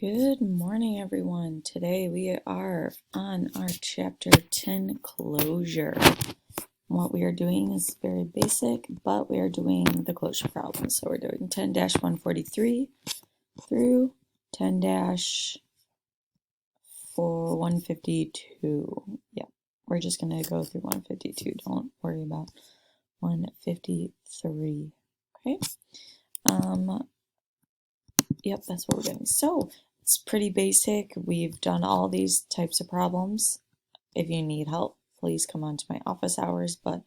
Good morning, everyone. Today we are on our chapter 10 closure. What we are doing is very basic, but we are doing the closure problem. So we're doing 10-143 through 10-152. Yeah, we're just going to go through 152. Don't worry about 153. Okay. Yep, that's what we're doing. So it's pretty basic. We've done all these types of problems. If you need help, please come on to my office hours, but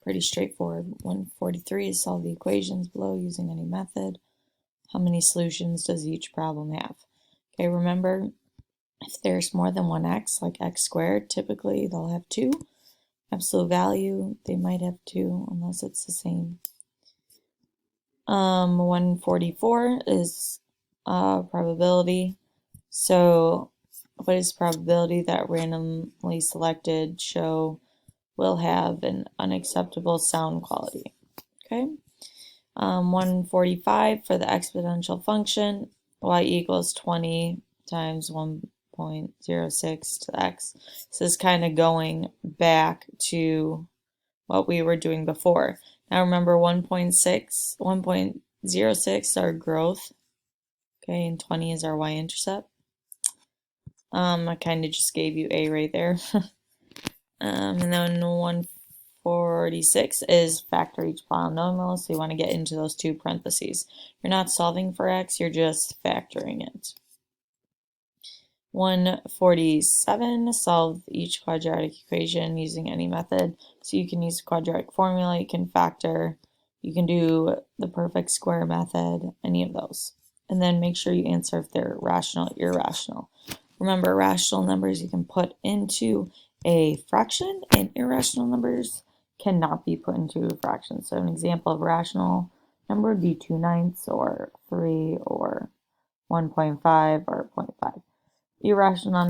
pretty straightforward. 143 is solve the equations below using any method. How many solutions does each problem have? Okay, remember, if there's more than one x, like x squared, typically they'll have two. Absolute value, they might have two, unless it's the same. 144 is probability. So what is probability that randomly selected show will have an unacceptable sound quality? Okay. 145 for the exponential function, y equals 20 times 1.06 to the x. This is kind of going back to what we were doing before. Now remember 1.06 is our growth, okay, and 20 is our y-intercept. I kind of just gave you A right there. And then 146 is factor each polynomial, so you want to get into those two parentheses. You're not solving for x, you're just factoring it. 147, solve each quadratic equation using any method. So you can use a quadratic formula, you can factor, you can do the perfect square method, any of those. And then make sure you answer if they're rational or irrational. Remember, rational numbers you can put into a fraction, and irrational numbers cannot be put into a fraction. So an example of a rational number would be 2/9 or 3 or 1.5 or 0.5. Irrational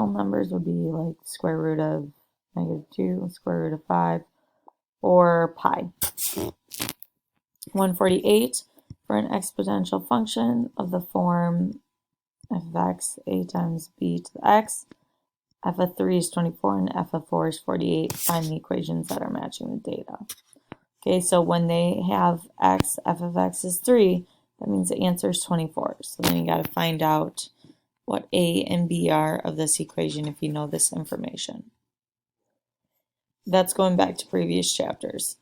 numbers would be like square root of -2, square root of 5, or pi. 148 for an exponential function of the form f of x, a times b to the x. F of 3 is 24 and f of 4 is 48. Find the equations that are matching the data. Okay, so when they have x, f of x is 3, that means the answer is 24. So then you got to find out what a and b are of this equation if you know this information. That's going back to previous chapters.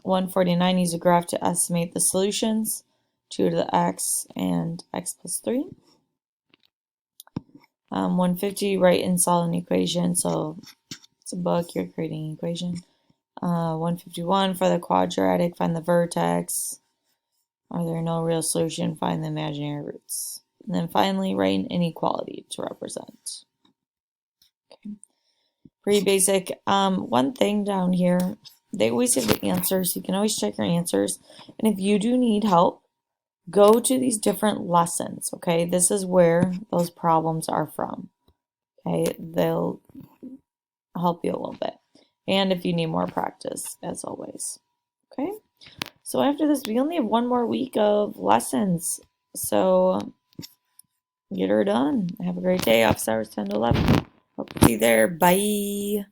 149, use a graph to estimate the solutions, 2 to the x and x plus 3. 150, write and solve an equation. So it's a book, you're creating an equation. 151, for the quadratic, find the vertex. Are there no real solution? Find the imaginary roots. And then finally, write an inequality to represent. Okay. Pretty basic. One thing down here, they always have the answers. You can always check your answers. And if you do need help, go to these different lessons, okay? This is where those problems are from, okay? They'll help you a little bit. And if you need more practice, as always, okay? So after this, we only have one more week of lessons. So get her done. Have a great day. Office hours 10 to 11. Hope to see you there. Bye.